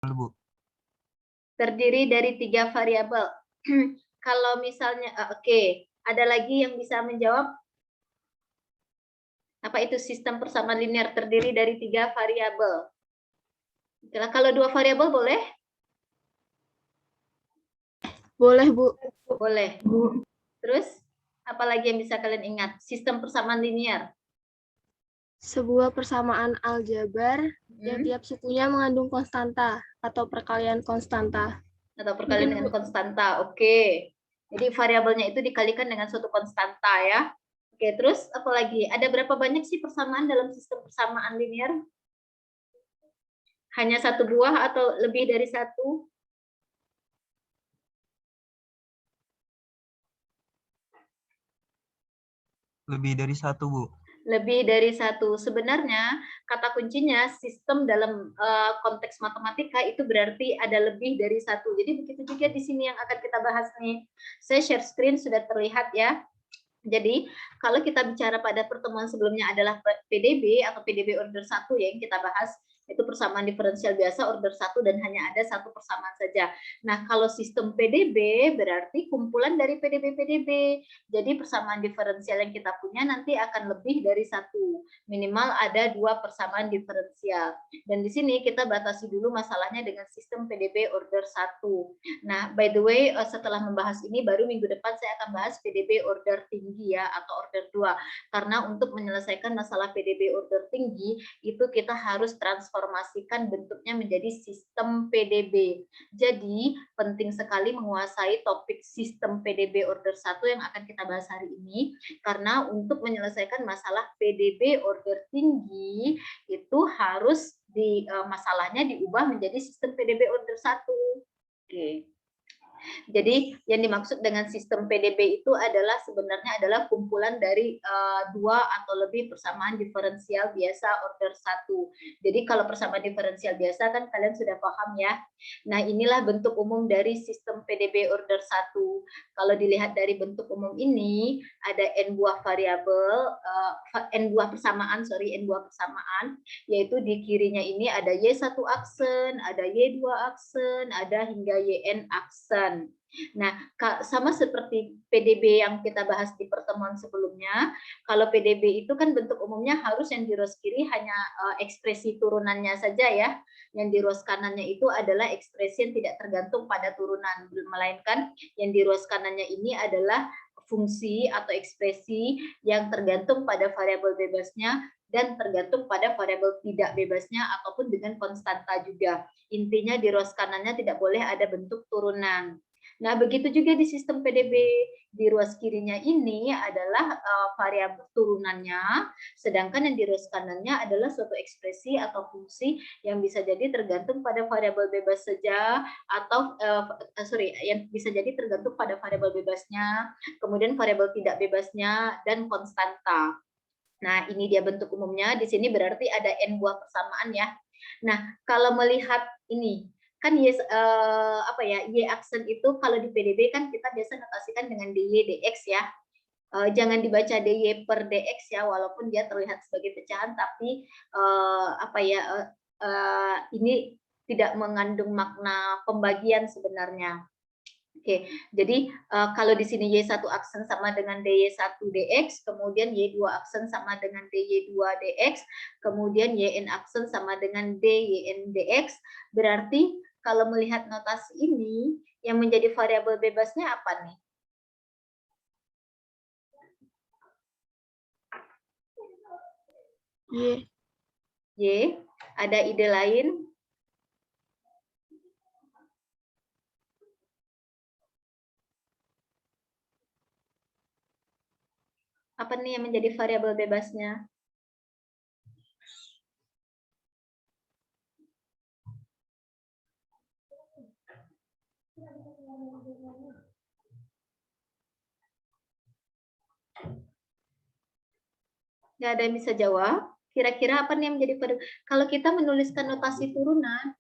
Bu. Terdiri dari 3 variabel. Kalau misalnya, oke, ada lagi yang bisa menjawab? Apa itu sistem persamaan linear terdiri dari 3 variabel? Kalau 2 variabel boleh? Boleh, Bu. Boleh. Terus, apa lagi yang bisa kalian ingat? Sistem persamaan linear. Sebuah persamaan aljabar yang tiap sukunya mengandung konstanta atau perkalian konstanta. Atau perkalian dengan konstanta, oke. Jadi variabelnya itu dikalikan dengan suatu konstanta ya. Oke, terus apa lagi? Ada berapa banyak sih persamaan dalam sistem persamaan linear? Hanya 1 buah atau lebih dari 1? Lebih dari 1, Bu. Lebih dari 1. Sebenarnya kata kuncinya sistem dalam konteks matematika itu berarti ada lebih dari 1. Jadi begitu juga di sini yang akan kita bahas nih. Saya share screen sudah terlihat ya. Jadi kalau kita bicara pada pertemuan sebelumnya adalah PDB atau PDB order 1 ya yang kita bahas, itu persamaan diferensial biasa order 1 dan hanya ada 1 persamaan saja. Nah, kalau sistem PDB berarti kumpulan dari PDB-PDB. Jadi persamaan diferensial yang kita punya nanti akan lebih dari 1. Minimal ada 2 persamaan diferensial. Dan di sini kita batasi dulu masalahnya dengan sistem PDB order 1. Nah, by the way, setelah membahas ini baru minggu depan saya akan bahas PDB order tinggi ya atau order 2. Karena untuk menyelesaikan masalah PDB order tinggi itu kita harus transformasikan bentuknya menjadi sistem PDB. Jadi, penting sekali menguasai topik sistem PDB order 1 yang akan kita bahas hari ini karena untuk menyelesaikan masalah PDB order tinggi itu harus masalahnya diubah menjadi sistem PDB order 1. Oke. Jadi yang dimaksud dengan sistem PDB itu adalah sebenarnya adalah kumpulan dari 2 atau lebih persamaan diferensial biasa order 1. Jadi kalau persamaan diferensial biasa kan kalian sudah paham ya. Nah, inilah bentuk umum dari sistem PDB order 1. Kalau dilihat dari bentuk umum ini ada n buah variabel, n buah persamaan, yaitu di kirinya ini ada Y1 aksen, ada Y2 aksen, ada hingga YN aksen. Nah, sama seperti PDB yang kita bahas di pertemuan sebelumnya, kalau PDB itu kan bentuk umumnya harus yang di rows kiri hanya ekspresi turunannya saja ya. Yang di rows kanannya itu adalah ekspresi yang tidak tergantung pada turunan, melainkan yang di rows kanannya ini adalah fungsi atau ekspresi yang tergantung pada variabel bebasnya dan tergantung pada variabel tidak bebasnya ataupun dengan konstanta juga. Intinya di rows kanannya tidak boleh ada bentuk turunan. Nah, begitu juga di sistem PDB. Di ruas kirinya ini adalah variabel turunannya, sedangkan yang di ruas kanannya adalah suatu ekspresi atau fungsi yang bisa jadi tergantung pada variabel bebas saja atau yang bisa jadi tergantung pada variabel bebasnya, kemudian variabel tidak bebasnya dan konstanta. Nah, ini dia bentuk umumnya. Di sini berarti ada n buah persamaan ya. Nah, kalau melihat ini kan y aksen itu kalau di PDB kan kita biasa notasikan dengan dy dx ya. Jangan dibaca dy per dx ya, walaupun dia terlihat sebagai pecahan, tapi ini tidak mengandung makna pembagian sebenarnya. Oke, jadi kalau di sini Y1 aksen sama dengan dy1 dx, kemudian Y2 aksen sama dengan dy2 dx, kemudian yn aksen sama dengan dyn dx, berarti kalau melihat notasi ini, yang menjadi variabel bebasnya apa nih? Y. Y, ada ide lain? Apa nih yang menjadi variabel bebasnya? Nggak ada yang bisa jawab? Kira-kira apa nih yang menjadi variabel? Kalau kita menuliskan notasi turunan,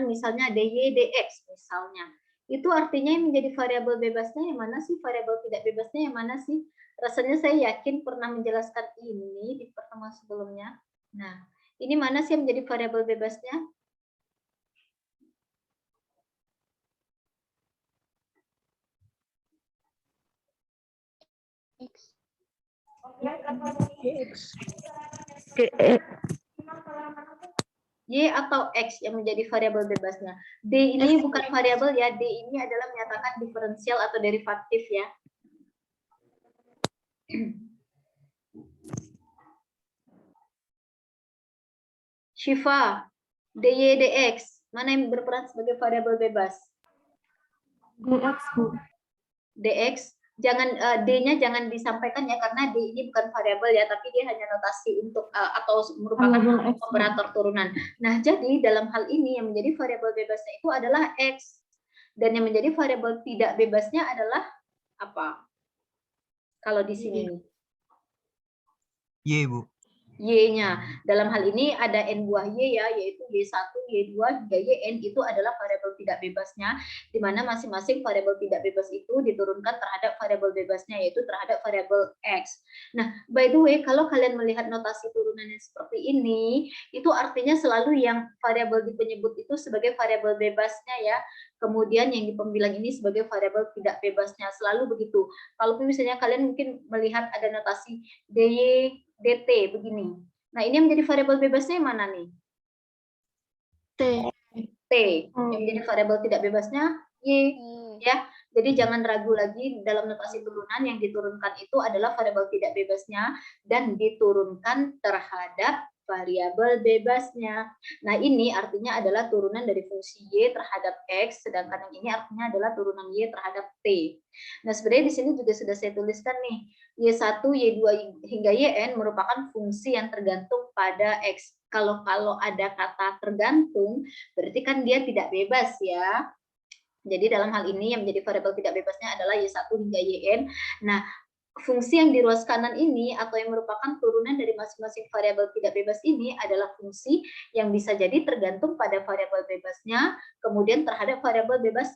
misalnya dy dx misalnya, itu artinya yang menjadi variabel bebasnya yang mana sih? Variabel tidak bebasnya yang mana sih? Rasanya saya yakin pernah menjelaskan ini di pertemuan sebelumnya. Nah, Ini mana sih yang menjadi variabel bebasnya? Y atau X yang menjadi variabel bebasnya. D ini bukan variabel ya, D ini adalah menyatakan diferensial atau derivatif ya. Syifa, dy dx, mana yang berperan sebagai variabel bebas? dx, Bu. Dx, jangan D-nya jangan disampaikan ya, karena D ini bukan variabel ya, tapi dia hanya notasi untuk atau merupakan operator turunan. Nah, jadi dalam hal ini yang menjadi variabel bebasnya itu adalah X, dan yang menjadi variabel tidak bebasnya adalah apa? Kalau di sini nih. Y, Bu. Y-nya. Dalam hal ini ada N buah Y ya, yaitu Y1, Y2, hingga Yn itu adalah variabel tidak bebasnya, di mana masing-masing variabel tidak bebas itu diturunkan terhadap variabel bebasnya, yaitu terhadap variabel X. Nah, by the way, kalau kalian melihat notasi turunannya seperti ini, itu artinya selalu yang variabel di penyebut itu sebagai variabel bebasnya ya, kemudian yang di pembilang ini sebagai variabel tidak bebasnya, selalu begitu. Kalau misalnya kalian mungkin melihat ada notasi DY, DT begini. Nah, ini yang menjadi variabel bebasnya yang mana nih? T. T. Yang menjadi variabel tidak bebasnya Y. Ya, jadi jangan ragu lagi dalam notasi turunan yang diturunkan itu adalah variabel tidak bebasnya dan diturunkan terhadap variabel bebasnya. Nah, ini artinya adalah turunan dari fungsi Y terhadap X, sedangkan yang ini artinya adalah turunan Y terhadap T. Nah, sebenarnya di sini juga sudah saya tuliskan nih, Y1, Y2 hingga Yn merupakan fungsi yang tergantung pada X. Kalau ada kata tergantung, berarti kan dia tidak bebas ya. Jadi dalam hal ini yang menjadi variabel tidak bebasnya adalah Y1 hingga Yn. Nah, fungsi yang di ruas kanan ini atau yang merupakan turunan dari masing-masing variabel tidak bebas ini adalah fungsi yang bisa jadi tergantung pada variabel bebasnya, kemudian terhadap variabel bebas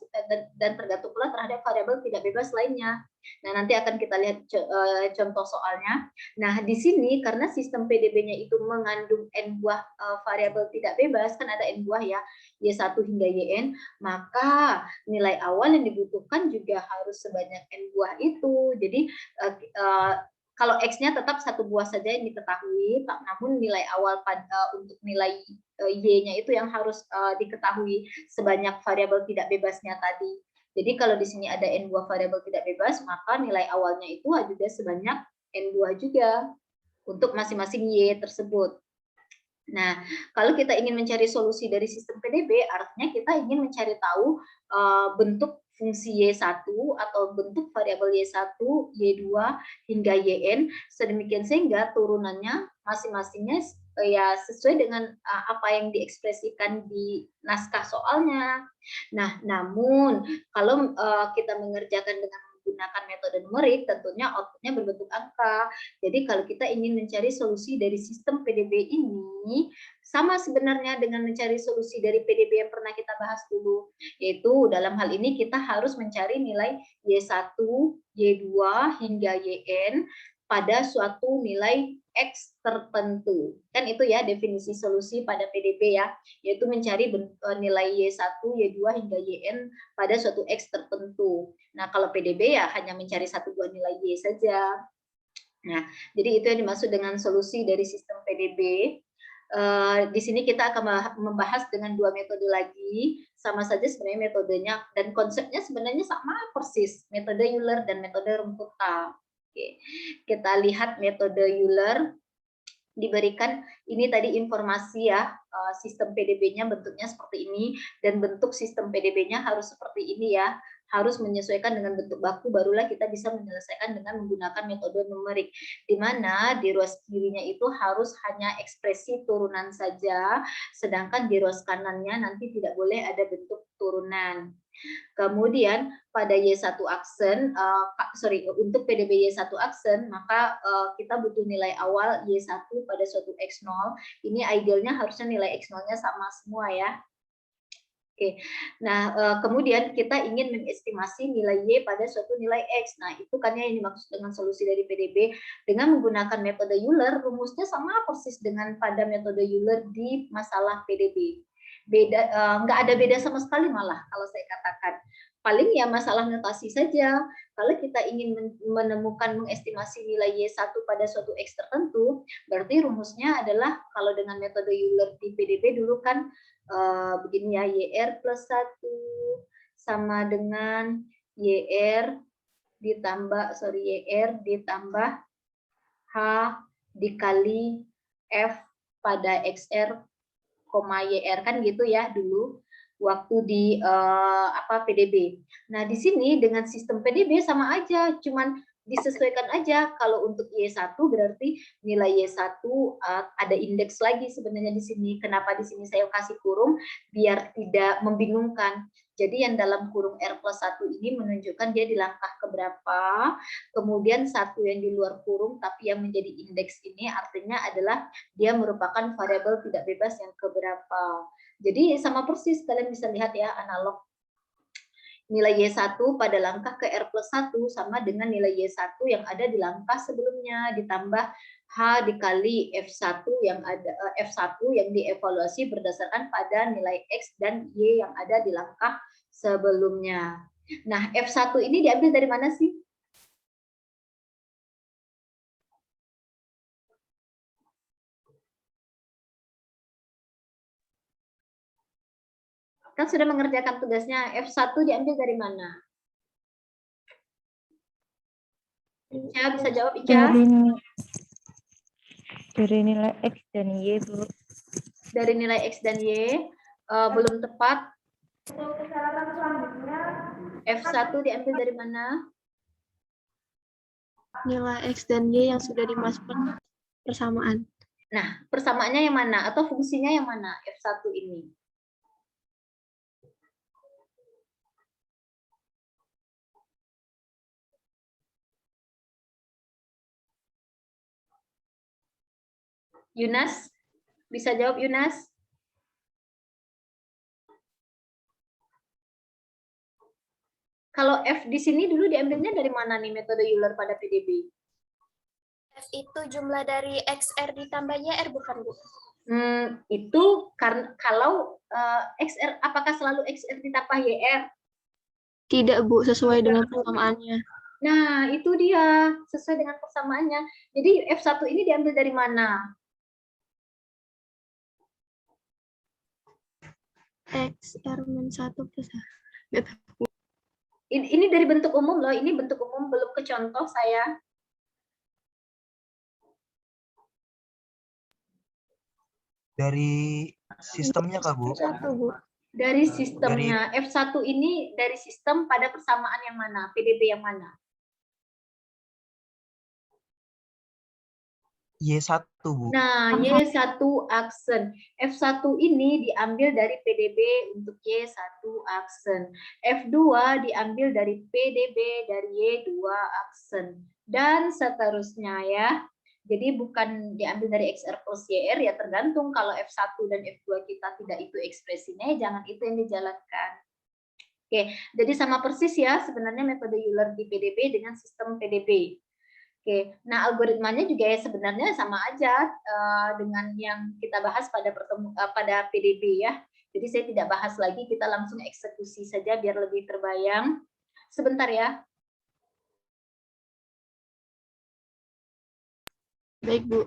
dan tergantung pula terhadap variabel tidak bebas lainnya. Nah, nanti akan kita lihat contoh soalnya. Nah, di sini karena sistem PDB-nya itu mengandung n buah variabel tidak bebas, kan ada n buah ya, Y1 hingga Yn, maka nilai awal yang dibutuhkan juga harus sebanyak n buah itu. Jadi kalau X-nya tetap satu buah saja yang diketahui, namun nilai awal untuk nilai Y-nya itu yang harus diketahui sebanyak variabel tidak bebasnya tadi. Jadi kalau di sini ada n buah variabel tidak bebas, maka nilai awalnya itu juga sebanyak n buah juga untuk masing-masing Y tersebut. Nah, kalau kita ingin mencari solusi dari sistem PDB, artinya kita ingin mencari tahu bentuk fungsi Y1 atau bentuk variabel Y1, Y2, hingga Yn, sedemikian sehingga turunannya masing-masingnya ya sesuai dengan apa yang diekspresikan di naskah soalnya. Nah, namun kalau kita mengerjakan dengan menggunakan metode numerik, tentunya outputnya berbentuk angka. Jadi kalau kita ingin mencari solusi dari sistem PDB ini, sama sebenarnya dengan mencari solusi dari PDB yang pernah kita bahas dulu, yaitu dalam hal ini kita harus mencari nilai Y1, Y2, hingga Yn pada suatu nilai X tertentu. Kan itu ya definisi solusi pada PDB ya, yaitu mencari nilai Y1, Y2, hingga Yn pada suatu X tertentu. Nah, kalau PDB ya hanya mencari satu buah nilai Y saja. Nah, jadi itu yang dimaksud dengan solusi dari sistem PDB. Di sini kita akan membahas dengan dua metode lagi, sama saja sebenarnya metodenya dan konsepnya sebenarnya sama persis, metode Euler dan metode Rumputa. Oke, kita lihat metode Euler. Diberikan ini tadi informasi ya, sistem PDB-nya bentuknya seperti ini, dan bentuk sistem PDB-nya harus seperti ini ya, harus menyesuaikan dengan bentuk baku, barulah kita bisa menyelesaikan dengan menggunakan metode numerik, di mana di ruas kirinya itu harus hanya ekspresi turunan saja, sedangkan di ruas kanannya nanti tidak boleh ada bentuk turunan. Kemudian pada Y1 aksen, untuk PDB Y1 aksen, maka kita butuh nilai awal Y1 pada suatu X0. Ini idealnya harusnya nilai X0-nya sama semua ya. Oke, nah kemudian kita ingin mengestimasi nilai Y pada suatu nilai X. Nah itu kan yang dimaksud dengan solusi dari PDB dengan menggunakan metode Euler, rumusnya sama persis dengan pada metode Euler di masalah PDB. Beda, nggak ada beda sama sekali malah kalau saya katakan. Paling ya masalah notasi saja. Kalau kita ingin menemukan mengestimasi nilai Y1 pada suatu X tertentu, berarti rumusnya adalah kalau dengan metode Euler di PDB dulu kan begini ya, YR plus 1 sama dengan YR ditambah H dikali F pada XR, YR kan gitu ya dulu waktu di PDB. Nah, di sini dengan sistem PDB sama aja, cuman disesuaikan aja. Kalau untuk Y1 berarti nilai Y1 ada indeks lagi sebenarnya di sini. Kenapa di sini saya kasih kurung? Biar tidak membingungkan. Jadi yang dalam kurung R plus 1 ini menunjukkan dia di langkah keberapa, kemudian satu yang di luar kurung tapi yang menjadi indeks ini artinya adalah dia merupakan variabel tidak bebas yang keberapa. Jadi sama persis, kalian bisa lihat ya analog. Nilai Y1 pada langkah ke R plus 1 sama dengan nilai Y1 yang ada di langkah sebelumnya, ditambah H dikali F1 yang ada F1 yang dievaluasi berdasarkan pada nilai X dan Y yang ada di langkah sebelumnya. Nah, F1 ini diambil dari mana sih? Kan sudah mengerjakan tugasnya, F1 diambil dari mana? Ica bisa jawab, Ica? Dari nilai X dan Y, Bu. Dari nilai X dan Y, belum tepat. F1 diambil dari mana? Nilai X dan Y yang sudah dimasukkan persamaan. Nah, persamaannya yang mana? Atau fungsinya yang mana? F1 ini. Yunas? Bisa jawab, Yunas? Kalau F di sini dulu diambilnya dari mana nih metode Euler pada PDB? F itu jumlah dari XR ditambah YR, bukan, Bu? Itu karena kalau XR, apakah selalu XR ditambah YR? Tidak, Bu, sesuai dengan persamaannya. Nah, itu dia, sesuai dengan persamaannya. Jadi F1 ini diambil dari mana? XR min 1 plus Ini dari bentuk umum loh, ini bentuk umum, belum ke contoh saya. Dari sistemnya Kak, Bu? Dari sistemnya. F1 ini dari sistem pada persamaan yang mana? PDB yang mana? Y1, Bu. Nah, Y1 aksen. F1 ini diambil dari PDB untuk Y1 aksen. F2 diambil dari PDB dari Y2 aksen. Dan seterusnya ya. Jadi bukan diambil dari XR plus YR, ya tergantung. Kalau F1 dan F2 kita tidak itu ekspresinya, jangan itu yang dijalankan. Oke, jadi sama persis ya sebenarnya metode Euler di PDB dengan sistem PDB. Oke, nah algoritmanya juga ya sebenarnya sama aja dengan yang kita bahas pada pada PDB ya. Jadi saya tidak bahas lagi, kita langsung eksekusi saja biar lebih terbayang. Sebentar ya. Baik, Bu.